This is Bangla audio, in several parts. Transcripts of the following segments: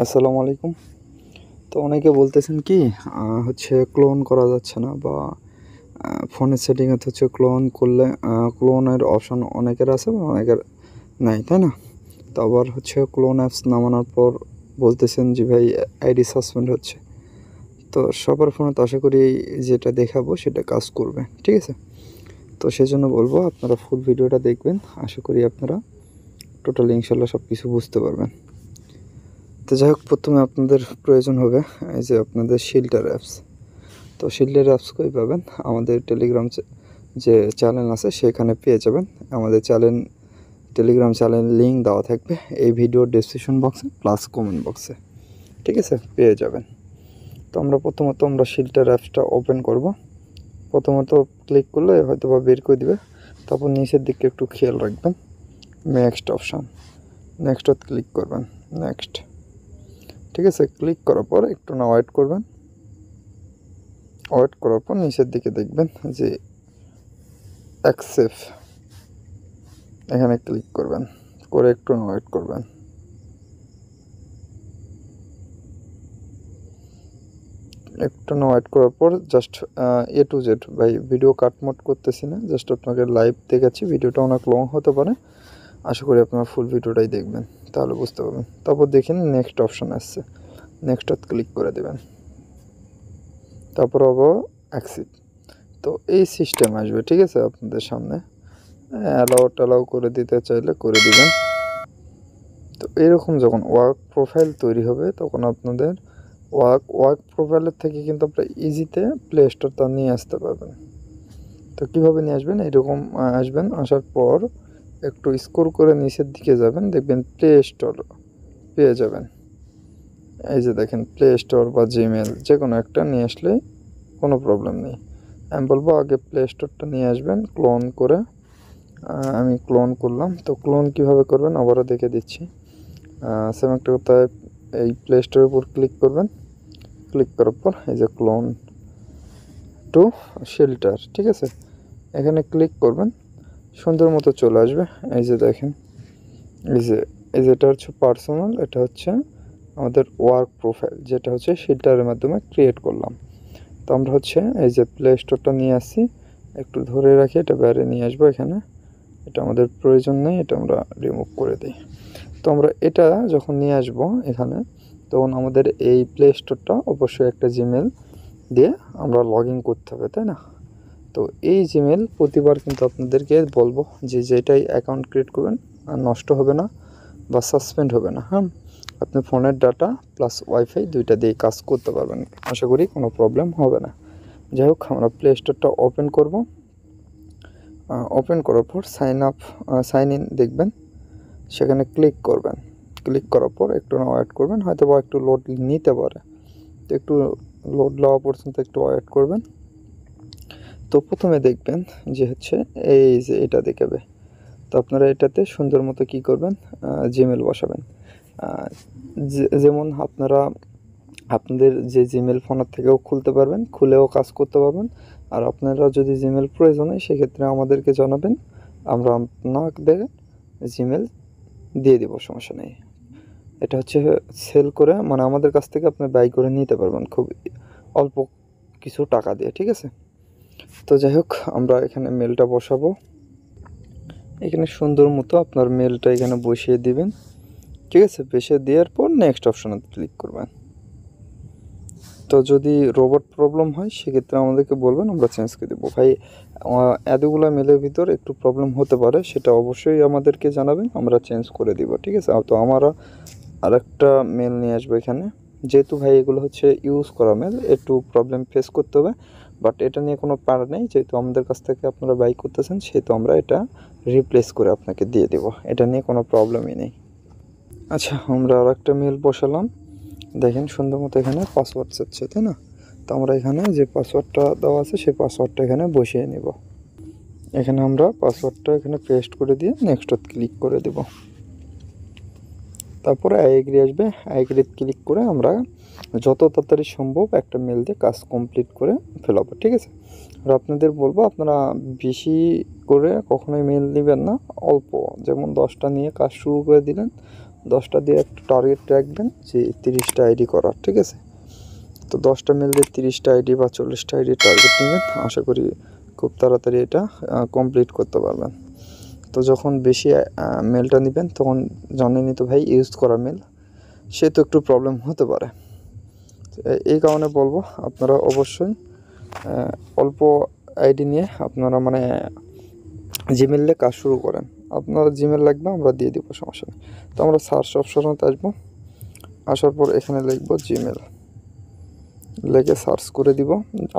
আসসালামু আলাইকুম। তো অনেকে বলতেছেন কি হচ্ছে ক্লোন করা যাচ্ছে না বা ফোনের সেটিংয়ে হচ্ছে ক্লোন করলে ক্লোনের অপশন অনেকের আছে বা অনেকের নাই, তাই না? তো আবার হচ্ছে ক্লোন অ্যাপস নামানোর পর বলতেছেন যে ভাই আইডি সাসপেন্ড হচ্ছে। তো সবার ফোনে তো আশা করি যেটা দেখাবো সেটা কাজ করবে, ঠিক আছে? তো সেজন্য বলবো আপনারা ফুল ভিডিওটা দেখবেন। আশা করি আপনারা টোটালি ইনশাল্লাহ সব কিছু বুঝতে পারবেন। তো যাই হোক, প্রথমে আপনাদের প্রয়োজন হবে এই যে আপনাদের শিল্টার অ্যাপস। তো শিল্ডের অ্যাপস কই পাবেন? আমাদের টেলিগ্রাম যে চ্যানেল আছে সেখানে পেয়ে যাবেন। আমাদের টেলিগ্রাম চ্যানেল লিঙ্ক দেওয়া থাকবে এই ভিডিওর ডেসক্রিপশন বক্সে প্লাস কমেন্ট বক্সে, ঠিক আছে? পেয়ে যাবেন। তো আমরা শিল্টার অ্যাপসটা ওপেন করব। প্রথমত ক্লিক করলে হয়তো বা বের করে দিবে, তারপর নিচের দিকে একটু খেয়াল রাখবেন, নেক্সট অপশান, নেক্সটত ক্লিক করবেন। নেক্সট, ঠিক আছে? ক্লিক করার পর একটু না ওয়েট করবেন। ওয়েট করার পর নিচের দিকে দেখবেন যে অ্যাকসেপ্ট, এখানে ক্লিক করবেন, করে একটু ওয়েট করবেন। একটু ওয়েট করার পর জাস্ট এ টু জেড, ভাই ভিডিও কাটমোট করতেছি না, জাস্ট আপনাকে লাইভ দেখাচ্ছি। ভিডিওটা অনেক লং হতে পারে, আশা করি আপনারা ফুল ভিডিওটাই দেখবেন, তাহলে বুঝতে পারবেন। তারপর দেখেন নেক্সট অপশান আসছে, নেক্সটত ক্লিক করে দেবেন। তারপর আবার অ্যাকসেপ্ট। তো এই সিস্টেম আসবে, ঠিক আছে? আপনাদের সামনে অ্যালাউ করে দিতে চাইলে করে দিবেন। তো এরকম যখন ওয়ার্ক প্রোফাইল তৈরি হবে তখন আপনাদের ওয়ার্ক প্রোফাইলের থেকে কিন্তু আপনারা ইজিতে প্লে স্টোরটা নিয়ে আসতে পারবেন। তো কীভাবে নিয়ে আসবেন? এরকম আসবেন, আসার পর একটু স্ক্রল করে নিচের দিকে যাবেন, দেখবেন প্লে স্টোর পেয়ে যাবেন। এই যে দেখেন, প্লে স্টোর বা জিমেল যে কোনো একটা নিয়ে আসলে কোনো প্রবলেম নেই। আমি বলবো আগে প্লে স্টোরটা নিয়ে আসবেন ক্লোন করে। আমি ক্লোন করলাম। তো ক্লোন কীভাবে করবেন আবারও দেখে দিচ্ছি। সেম একটা কোথায় এই প্লে স্টোরের উপর ক্লিক করবেন। ক্লিক করার পর এই যে ক্লোন টু শেল্টার, ঠিক আছে? এখানে ক্লিক করবেন, সুন্দর মতো চলে আসবে। এই যে দেখেন, এটা হচ্ছে পার্সোনাল, এটা হচ্ছে আমাদের ওয়ার্ক প্রোফাইল, যেটা হচ্ছে শেল্টারের মাধ্যমে ক্রিয়েট করলাম। তো আমরা হচ্ছে এই যে প্লে স্টোরটা নিয়ে আসছি, একটু ধরে রাখি, এটা বাইরে নিয়ে আসবো। এখানে এটা আমাদের প্রয়োজন নেই, এটা আমরা রিমুভ করে দিই। তো আমরা এটা যখন নিয়ে আসবো এখানে, তখন আমাদের এই প্লে স্টোরটা অবশ্যই একটা জিমেল দিয়ে আমরা লগ ইন করতে হবে, তাই না? তো এই জিমেল প্রতিবার কিন্তু আপনাদেরকে বলবো যে যেটাই অ্যাকাউন্ট ক্রিয়েট করবেন আর নষ্ট হবে না বা সাসপেন্ড হবে না। হ্যাঁ, আপনি ফোনের ডাটা প্লাস ওয়াইফাই দুইটা দিয়ে কাজ করতে পারবেন, আশা করি কোনো প্রবলেম হবে না। যাই হোক, আমরা প্লে স্টোরটা ওপেন করব। ওপেন করার পর সাইন ইন দেখবেন, সেখানে ক্লিক করবেন। ক্লিক করার পর একটু ওয়েট করবেন, হয়তো বা একটু লোড নিতে পারে, তো একটু লোড লওয়া পর্যন্ত একটু ওয়েট করবেন। তো প্রথমে দেখবেন যে হচ্ছে এই যে এটা দেখাবে। তো আপনারা এটাতে সুন্দর মতো কী করবেন, জিমেল বসাবেন। যেমন আপনারা আপনাদের যে জিমেল ফোনের থেকেও খুলতে পারবেন, খুলেও কাজ করতে পারবেন। আর আপনারা যদি জিমেল প্রয়োজন হয় সেক্ষেত্রে আমাদেরকে জানাবেন, আমরা আপনাদের জিমেল দিয়ে দেবো, সমস্যা নেই। এটা হচ্ছে সেল করে, মানে আমাদের কাছ থেকে আপনি বাই করে নিতে পারবেন খুব অল্প কিছু টাকা দিয়ে, ঠিক আছে? তো যাই হোক, আমরা এখানে মেলটা বসাবো। এখানে সুন্দর মতো আপনার মেলটা এখানে বসিয়ে দিবেন, ঠিক আছে? বসিয়ে দেওয়ার পর নেক্সট অপশানে ক্লিক করবেন। তো যদি রোবট প্রবলেম হয় সেক্ষেত্রে আমাদেরকে বলবেন, আমরা চেঞ্জ করে দেবো। ভাই এতগুলো মেলের ভিতর একটু প্রবলেম হতে পারে, সেটা অবশ্যই আমাদেরকে জানাবেন, আমরা চেঞ্জ করে দিব, ঠিক আছে? তো আমরা আরেকটা মেল নিয়ে আসবো এখানে। যেহেতু ভাই এগুলো হচ্ছে ইউজ করা মেল, একটু প্রবলেম ফেস করতে হবে, বাট এটা নিয়ে কোনো প্যারা নেই। যেহেতু আমাদের কাছ থেকে আপনারা বাই করতেছেন, সেহেতু আমরা এটা রিপ্লেস করে আপনাকে দিয়ে দেব, এটা নিয়ে কোনো প্রবলেমই নেই। আচ্ছা, আমরা আরেকটা মেল বসালাম। দেখেন সুন্দর মতো এখানে পাসওয়ার্ড চাচ্ছে, তাই না? তো আমরা এখানে যে পাসওয়ার্ডটা দেওয়া আছে সেই পাসওয়ার্ডটা এখানে বসিয়ে নেব। এখানে আমরা পাসওয়ার্ডটা এখানে পেস্ট করে দিয়ে নেক্সটত ক্লিক করে দেব। তারপরে আই এগ্রি আসবে, আই এগ্রিতে ক্লিক করে আমরা যত তাড়াতাড়ি সম্ভব একটা মেল দিয়ে কাজ কমপ্লিট করে ফেলাবো, ঠিক আছে? আর আপনাদের বলবো, আপনারা বেশি করে কখনোই মেল নেবেন না, অল্প, যেমন 10টা নিয়ে কাজ শুরু করে দিলেন, 10টা দিয়ে একটা টার্গেট রাখবেন যে 30টা আইডি করার, ঠিক আছে। তো 10টা মেল দিয়ে 30টা আইডি বা 40টা আইডি টার্গেট নেবেন। আশা করি খুব তাড়াতাড়ি এটা কমপ্লিট করতে পারবেন। তো যখন বেশি মেলটা নেবেন তখন জানেনই তো ভাই, ইউজ করা মেল সে তো একটু প্রবলেম হতে পারে। এই কারণে বলবো আপনারা অবশ্যই অল্প আইডি নিয়ে আপনারা মানে জিমেল দিয়ে কাজ শুরু করেন। আপনারা জিমেল লাগবে আমরা দিয়ে দেবো, সমস্যা নেই। তো আমরা সার্চ অপশনে আসবো, আসার পর এখানে লিখবো জিমেল, লিখে সার্চ করে দিব।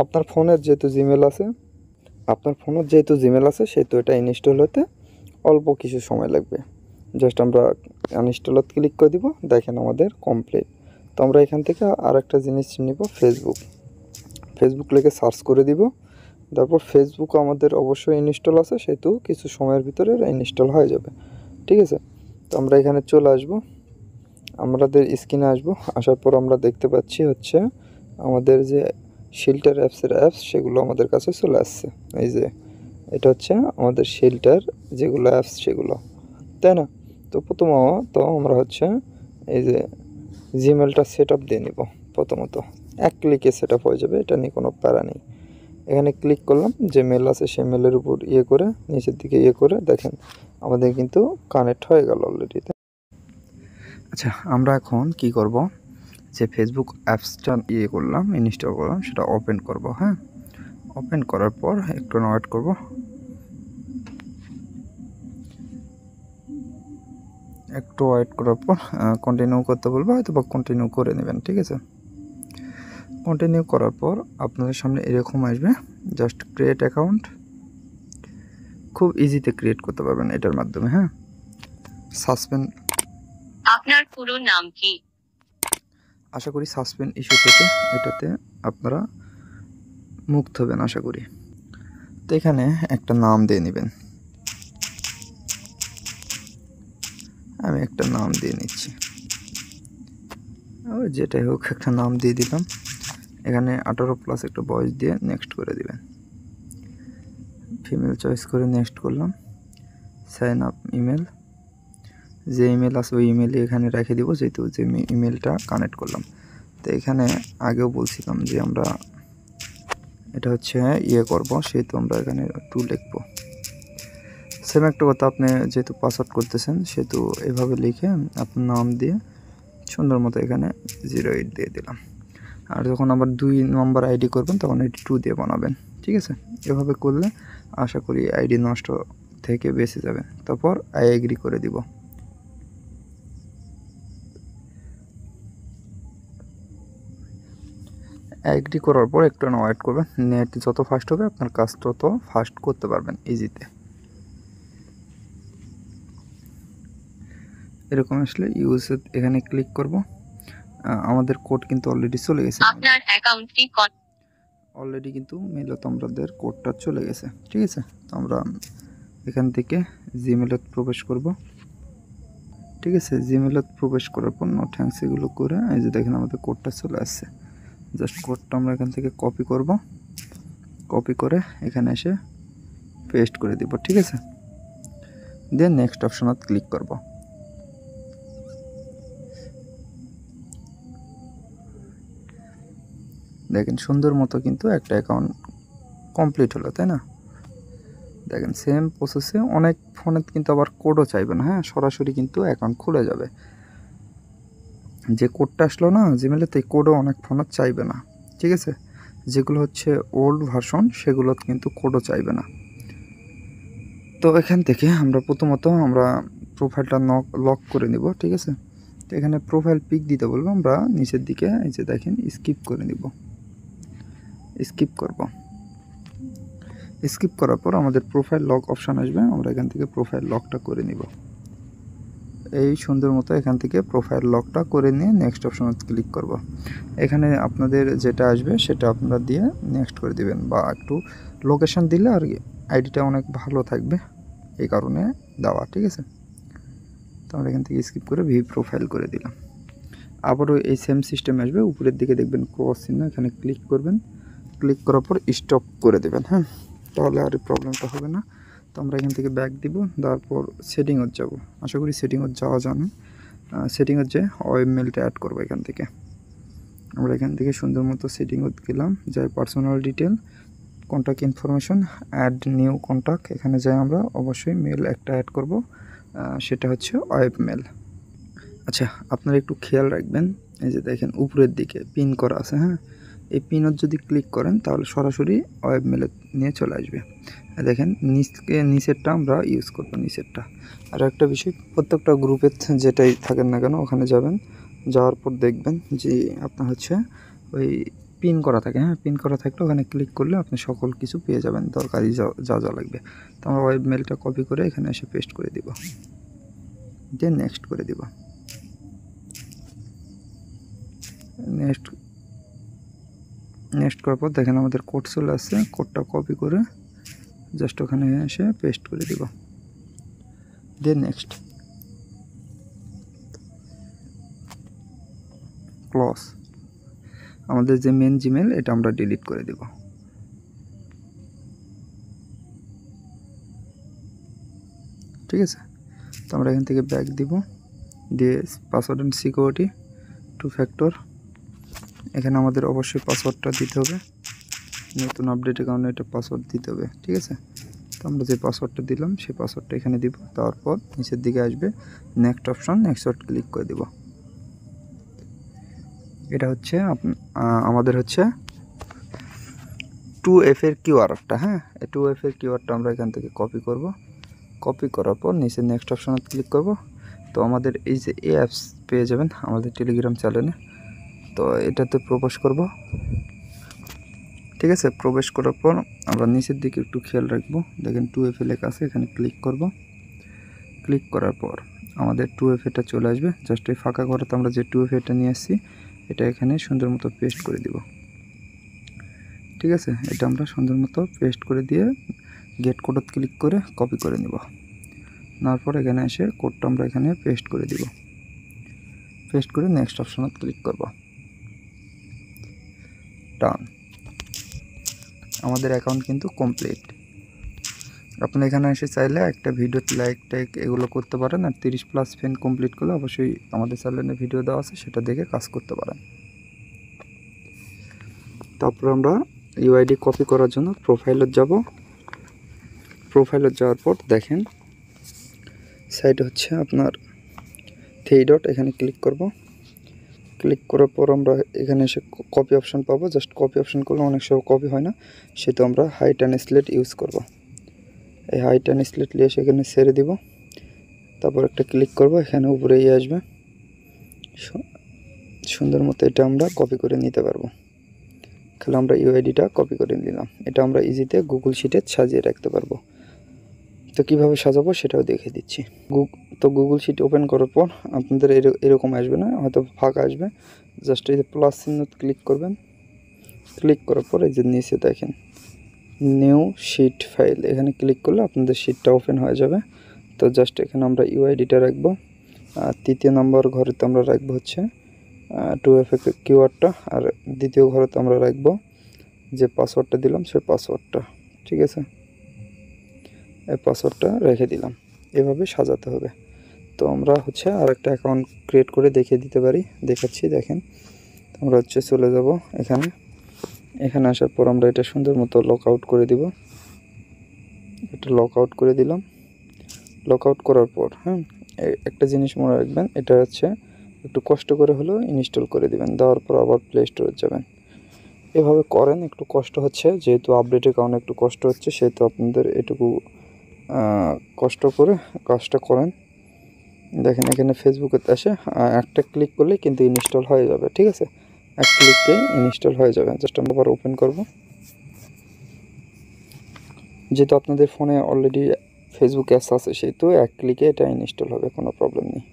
আপনার ফোনের যেহেতু জিমেল আছে সেহেতু এটা ইনস্টল হতে অল্প কিছু সময় লাগবে। জাস্ট আমরা আনইনস্টলত ক্লিক করে দিব, দেখেন আমাদের কমপ্লিট। তো আমরা এখান থেকে আর একটা জিনিস নিব, ফেসবুক লিখে সার্চ করে দিব। তারপর ফেসবুক আমাদের অবশ্যই ইনস্টল আছে, সেহেতু কিছু সময়ের ভিতরে ইনস্টল হয়ে যাবে, ঠিক আছে। তো আমরা এখানে চলে আসব, আমাদের স্ক্রিনে আসবো। আসার পর আমরা দেখতে পাচ্ছি হচ্ছে আমাদের যে শেল্টার অ্যাপস সেগুলো আমাদের কাছে চলে আসছে। এই যে এটা হচ্ছে আমাদের শেল্টার যেগুলো অ্যাপস সেগুলো, তাই না। তো প্রথমত আমরা হচ্ছে এই যে জিমেলটা সেট আপ দিয়ে নিব। প্রথমত এক ক্লিকে সেট আপ হয়ে যাবে, এটা নিয়ে কোনো প্যারা নেই। এখানে ক্লিক করলাম, যে মেল আছে সেই মেলের উপর করে নিচের দিকে করে দেখেন আমাদের কিন্তু কানেক্ট হয়ে গেল অলরেডি। আচ্ছা, আমরা এখন কি করব, যে ফেসবুক অ্যাপসটা করলাম, ইনস্টল করলাম, সেটা ওপেন করব। হ্যাঁ, ওপেন করার পর একটু ওয়েট করব। একটু ওয়েট করার পর কন্টিনিউ করতে বলবো, হয়তো বা কন্টিনিউ করে নেবেন, ঠিক আছে। কন্টিনিউ করার পর আপনাদের সামনে এরকম আসবে, জাস্ট ক্রিয়েট অ্যাকাউন্ট। খুব ইজিতে ক্রিয়েট করতে পারবেন এটার মাধ্যমে। হ্যাঁ, সাসপেন্ড, আপনার পুরো নাম কি? আশা করি সাসপেন্ড ইস্যু থেকে এটাতে আপনারা মুক্ত হবেন আশা করি। তো এখানে একটা নাম দিয়ে নেবেন, আমি একটা নাম দিয়ে নিচ্ছি, যেটাই হোক একটা নাম দিয়ে দিলাম। এখানে 18+ একটা বয়স দিয়ে নেক্সট করে দিবেন, ফিমেল চয়েস করে নেক্সট করলাম। সাইন আপ ইমেল, যে ইমেল আছে ওই ইমেলই এখানে রেখে দিব, যেহেতু যে ইমেলটা কানেক্ট করলাম। তো এখানে আগেও বলছিলাম যে আমরা এটা হচ্ছে করব, সেহেতু আমরা এখানে 2 লিখব। সেম একটা কথা, আপনি যেহেতু পাসওয়ার্ড করতেছেন সেহেতু এভাবে লিখে আপনার নাম দিয়ে সুন্দর মতো এখানে 08 দিয়ে দিলাম। আর যখন আবার 2 নম্বর আইডি করবেন তখন এটি 2 দিয়ে বানাবেন, ঠিক আছে। এভাবে করলে আশা করি আইডি নষ্ট থেকে বেঁচে যাবেন। তারপর আই এগ্রি করে দিব। এগ্রি করার পর একটু ওয়েট করবেন, নেট যত ফাস্ট হবে আপনার কাজ তত ফাস্ট করতে পারবেন ইজিতে। এরকম আসলে ইউজ এখানে ক্লিক করব। আমাদের কোড কিন্তু অলরেডি চলে গেছে, আপনার অ্যাকাউন্টটি অলরেডি কিন্তু মেলত আমাদের কোডটা চলে গেছে, ঠিক আছে। তো আমরা এখান থেকে জিমেলত প্রবেশ করব, ঠিক আছে। জিমেলত প্রবেশ করার পর নো থ্যাঙ্কস এগুলো করে এই যে দেখেন আমাদের কোডটা চলে আসছে। জাস্ট কোডটা আমরা এখান থেকে কপি করব, কপি করে এখানে এসে পেস্ট করে দিব, ঠিক আছে। দেন নেক্সট অপশনত ক্লিক করব। দেখেন সুন্দর মতো কিন্তু একটা অ্যাকাউন্ট কমপ্লিট হলো, তাই না। দেখেন সেম প্রসেসে অনেক ফোনে কিন্তু আবার কোডও চাইবে না। হ্যাঁ, সরাসরি কিন্তু অ্যাকাউন্ট খুলে যাবে। যে কোডটা আসলো না জিমেলে, তো এই কোডও অনেক ফোনে চাইবে না, ঠিক আছে। যেগুলো হচ্ছে ওল্ড ভার্সন সেগুলো কিন্তু কোডও চাইবে না। তো এখান থেকে আমরা প্রথমত আমরা প্রোফাইলটা লক করে নিব, ঠিক আছে। তো এখানে প্রোফাইল পিক দিতে বলবো, আমরা নিচের দিকে এই যে দেখেন স্কিপ করে নিব, স্কিপ করব। স্কিপ করার পর আমাদের প্রোফাইল লক অপশান আসবে, আমরা এখান থেকে প্রোফাইল লকটা করে নিব। এই সুন্দর মতো এখান থেকে প্রোফাইল লকটা করে নিয়ে নেক্সট অপশানে ক্লিক করব। এখানে আপনাদের যেটা আসবে সেটা আপনারা দিয়ে নেক্সট করে দিবেন, বা একটু লোকেশন দিলে আর আইডিটা অনেক ভালো থাকবে, এই কারণে দেওয়া, ঠিক আছে। তো আমরা এখান থেকে স্কিপ করে ভিউ প্রোফাইল করে দিলাম। আবারও এই সেম সিস্টেম আসবে, উপরের দিকে দেখবেন ক্রস চিহ্ন, এখানে ক্লিক করবেন, ক্লিক করার পর স্টপ করে দেবেন। হ্যাঁ, তাহলে আর প্রবলেমটা হবে না। তো আমরা এখান থেকে ব্যাক দিব, তারপর সেটিংয়ে যাব। আশা করি সেটিংয়ে যাওয়া জানেন। সেটিংয়ের যে ওয়েব মেলটা অ্যাড করবো এখান থেকে। আমরা এখান থেকে সুন্দর মতো সেটিং গেলাম, যাই personal detail, contact information, add new contact, এখানে যাই আমরা অবশ্যই মেল একটা অ্যাড করব, সেটা হচ্ছে ওয়েব মেল। আচ্ছা, আপনারা একটু খেয়াল রাখবেন, এই যে দেখেন উপরের দিকে পিন করা আছে, হ্যাঁ, এই পিনত যদি ক্লিক করেন তাহলে সরাসরি ওয়েব মেলে নিয়ে চলে আসবে। দেখেন নিচেরটা আমরা ইউজ করবো, নিচেরটা। আর একটা বিষয়, প্রত্যেকটা গ্রুপের যেটাই থাকেন না কেন ওখানে যাবেন, যাওয়ার পর দেখবেন যে আপনার হচ্ছে ওই পিন করা থাকে, হ্যাঁ, পিন করা থাকলে ওখানে ক্লিক করলে আপনি সকল কিছু পেয়ে যাবেন, দরকারি যা যা লাগবে। তো আমরা ওয়েব মেলটা কপি করে এখানে এসে পেস্ট করে দিব, দিয়ে নেক্সট করে দিব। নেক্সট করার পর দেখেন আমাদের কোড চলে আসছে, কোডটা কপি করে জাস্ট ওখানে এসে পেস্ট করে দিব, দেন নেক্সট, ক্লোজ। আমাদের যে মেন জিমেল এটা আমরা ডিলিট করে দিব। ঠিক আছে, তো আমরা এখান থেকে ব্যাক দিব, দিয়ে পাসওয়ার্ড অ্যান্ড সিকিউরিটি 2 ফ্যাক্টর, এখানে আমাদের অবশ্যই পাসওয়ার্ডটা দিতে হবে, নতুন আপডেটের কারণে এটা পাসওয়ার্ড দিতে হবে। ঠিক আছে, তো আমরা যে পাসওয়ার্ডটা দিলাম সেই পাসওয়ার্ডটা এখানে দিব, তারপর নিচের দিকে আসবে নেক্সট অপশন, নেক্সট ক্লিক করে দিব। এটা হচ্ছে আমাদের হচ্ছে 2F এর কিওয়ার্ডটা, হ্যাঁ, এই 2F এর কিওয়ার্ডটা আমরা এখান থেকে কপি করব, কপি করার পর নিচে নেক্সট অপশনে ক্লিক করব। তো আমাদের এই যে অ্যাপস পেয়ে যাবেন আমাদের টেলিগ্রাম চ্যানেলে, তো এটাতে প্রবেশ করব। ঠিক আছে, প্রবেশ করার পর আমরা নিচের দিকে একটু খেয়াল রাখবো, দেখেন 2F লেখা আছে, এখানে ক্লিক করব। ক্লিক করার পর আমাদের 2F এটা চলে আসবে, জাস্ট এই ফাঁকা ঘরেতে আমরা যে 2F এটা নিয়ে আসছি এটা এখানে সুন্দর মতো পেস্ট করে দিব। ঠিক আছে, এটা আমরা সুন্দর মতো পেস্ট করে দিয়ে গেট কোডত ক্লিক করে কপি করে নিব। নেওয়ার পর এখানে এসে কোডটা আমরা এখানে পেস্ট করে দিব, পেস্ট করে নেক্সট অপশনত ক্লিক করব, ডান। আমাদের অ্যাকাউন্ট কিন্তু কমপ্লিট। আপনি এখানে এসে চাইলে একটা ভিডিওতে লাইক টাইক এগুলো করতে পারেন, আর 30+ ফ্রেন্ড কমপ্লিট করলে অবশ্যই আমাদের চ্যানেলে ভিডিও দেওয়া আছে, সেটা দেখে কাজ করতে পারেন। তারপর আমরা ইউআইডি কপি করার জন্য প্রোফাইলত যাব, প্রোফাইলত যাওয়ার পর দেখেন সাইডে হচ্ছে আপনার 3 ডট, এখানে ক্লিক করব। ক্লিক করার পর আমরা এখানে এসে কপি অপশন পাবো, জাস্ট কপি অপশন করলে অনেক সময় কপি হয় না, সেটা আমরা হাইট অ্যান্ড স্লেট ইউজ করব। এই হাইট অ্যান্ড স্লেট নিয়ে সেখানে ছেড়ে দিব, তারপর একটা ক্লিক করব, এখানে উপরে আসবে, সুন্দর মতো এটা আমরা কপি করে নিতে পারবো। তাহলে আমরা ইউআইডিটা কপি করে নিলাম, এটা আমরা ইজিতে গুগল শিটে সাজিয়ে রাখতে পারবো। তো কীভাবে সাজাবো সেটাও দেখে দিচ্ছি। তো গুগল শিট ওপেন করার পর আপনাদের এরকম আসবে না, হয়তো ফাঁকা আসবে, জাস্ট এই যে প্লাস চিহ্ন ক্লিক করবেন। ক্লিক করার পর এই যে নিচে দেখেন নিউ শিট ফাইল, এখানে ক্লিক করলে আপনাদের শিটটা ওপেন হয়ে যাবে। তো জাস্ট এখানে আমরা ইউআইডিটা রাখবো, আর 3 নম্বর ঘরেতে আমরা রাখবো হচ্ছে 2F কিওয়ার্ডটা, আর দ্বিতীয় ঘরেতে আমরা রাখবো যে পাসওয়ার্ডটা দিলাম সেই পাসওয়ার্ডটা। ঠিক আছে, এই পাসওয়ার্ডটা রেখে দিলাম, এভাবে সাজাতে হবে। তো আমরা হচ্ছে আরেকটা অ্যাকাউন্ট ক্রিয়েট করে দেখিয়ে দিতে পারি, দেখাচ্ছি। দেখেন আমরা হচ্ছে চলে যাব এখানে, এখানে আসার পর আমরা এটা সুন্দর মতো লক আউট করে দিব, এটা লক আউট করে দিলাম। লক আউট করার পর হ্যাঁ, একটা জিনিস মনে রাখবেন, এটা হচ্ছে একটু কষ্ট করে হলেও ইনস্টল করে দিবেন, দেওয়ার পর আবার প্লে স্টোরে যাবেন। এভাবে করেন, একটু কষ্ট হচ্ছে যেহেতু আপডেটের কারণে একটু কষ্ট হচ্ছে, সেহেতু আপনাদের এটুকু কষ্ট করে কাজটা করেন। দেখেন এখানে ফেসবুকে আসে একটা ক্লিক করলে কিন্তু ইনস্টল হয়ে যাবে। ঠিক আছে, এক ক্লিকে ইনস্টল হয়ে যাবে। জাস্ট আমরা আবার ওপেন করব, যেহেতু আপনাদের ফোনে অলরেডি ফেসবুক অ্যাপস আছে সেহেতু এক ক্লিকে এটা ইনস্টল হবে, কোনো প্রবলেম নেই।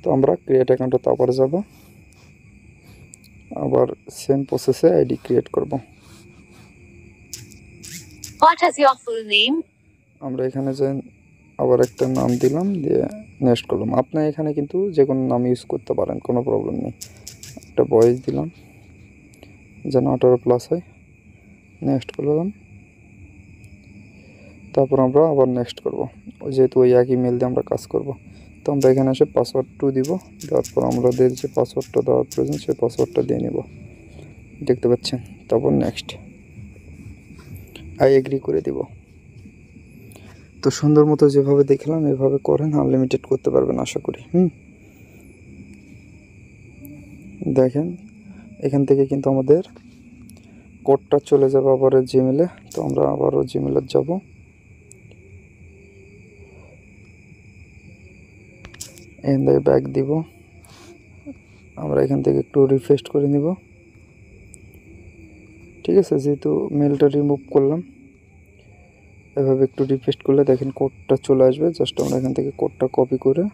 তো আমরা ক্রিয়েট অ্যাকাউন্টে আবার যাব, আবার সেম প্রসেসে আইডি ক্রিয়েট করব। What is your full name? আমরা এখানে যে আবার একটা নাম দিলাম, দিয়ে নেক্সট করলাম। আপনি এখানে কিন্তু যে কোনো নাম ইউজ করতে পারেন, কোনো প্রবলেম নেই। একটা বয়স দিলাম যেন 18+ হয়, নেক্সট করলাম। তারপর আমরা আবার নেক্সট করব, যেহেতু ওই একই মেল দিয়ে আমরা কাজ করব। তো আমরা এখানে এসে পাসওয়ার্ড 2 দিব। দেওয়ার পর আমাদের যে পাসওয়ার্ডটা দেওয়ার প্রয়োজন সেই পাসওয়ার্ডটা দিয়ে নেব, দেখতে পাচ্ছেন। তারপর নেক্সট আই এগ্রি করে দিব। তো সুন্দর মতো যেভাবে দেখলাম এভাবে করেন, আনলিমিটেড করতে পারবেন আশা করি। দেখেন এখান থেকে কিন্তু আমাদের কোডটা চলে যাবে আবার জিমেলে। তো আমরা আবারও জিমেলে যাব। এখান থেকে ব্যাক দিব। আমরা এখান থেকে একটু রিফ্রেশ করে নিব, ঠিক আছে। যেহেতু মেলটা রিমুভ করলাম, এভাবে একটু রিফ্রেশ করলে দেখেন কোডটা চলে আসবে। জাস্ট আমরা এখান থেকে কোডটা কপি করে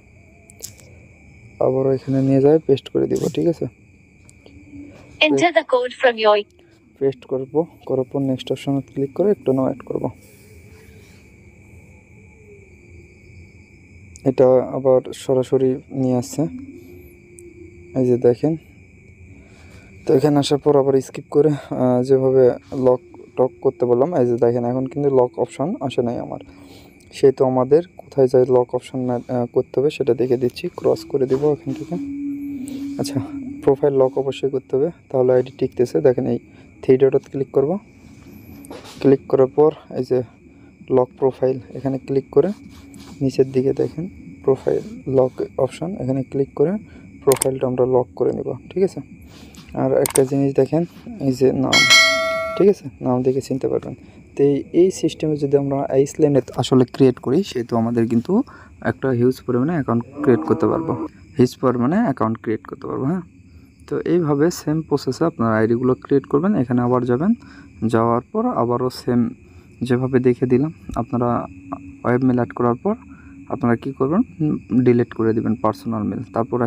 আবারও এখানে নিয়ে যাই পেস্ট করে দিব, ঠিক আছে। Enter the code from your paste করবো, করার পর নেক্সট অপশনে ক্লিক করে একটু নাও অ্যাড করব। এটা আবার সরাসরি নিয়ে আসছে, এই যে দেখেন। তো এখানে আসার পর আবার স্কিপ করে যেভাবে লক টক করতে বললাম, এই যে দেখেন এখন কিন্তু লক অপশন আসে নাই আমার। সেহেতু আমাদের কোথায় যাই লক অপশন করতে হবে সেটা দেখে দিচ্ছি। ক্রস করে দিব এখান থেকে। আচ্ছা, প্রোফাইল লক অবশ্যই করতে হবে, তাহলে আইডি টিকতেছে। দেখেন এই 3 ডটত ক্লিক করব। ক্লিক করার পর এই যে লক প্রোফাইল, এখানে ক্লিক করে নিচের দিকে দেখেন প্রোফাইল লক অপশন, এখানে ক্লিক করে প্রোফাইলটা আমরা লক করে নেব, ঠিক আছে। আর একটা জিনিস দেখেন, এই যে নাম, ঠিক আছে, নাম দেখে চিনতে পারবেন। তো এই সিস্টেমে যদি আমরা আইসল্যান্ডে আসলে ক্রিয়েট করি, সেহেতু আমাদের কিন্তু একটা হিউজ পরিমাণে অ্যাকাউন্ট ক্রিয়েট করতে পারবো, হ্যাঁ। তো এইভাবে সেম প্রসেসে আপনার আইডিগুলো ক্রিয়েট করবেন। এখানে আবার যাবেন, যাওয়ার পর আবারও সেম যেভাবে দেখে দিলাম, আপনারা ওয়েব মেল অ্যাড করার পর আপনারা কি করবেন, ডিলিট করে দিবেন পার্সোনাল মেল। তারপর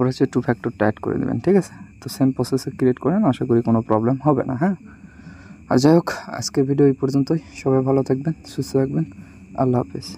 হচ্ছে 2 ফ্যাক্টরটা অ্যাড করে দেবেন, ঠিক আছে। তো সেম প্রসেসে ক্রিয়েট করেন, আশা করি কোনো প্রবলেম হবে না, হ্যাঁ। আর যাই হোক, আজকের ভিডিও এই পর্যন্তই। সবাই ভালো থাকবেন, সুস্থ থাকবেন। আল্লাহ হাফেজ।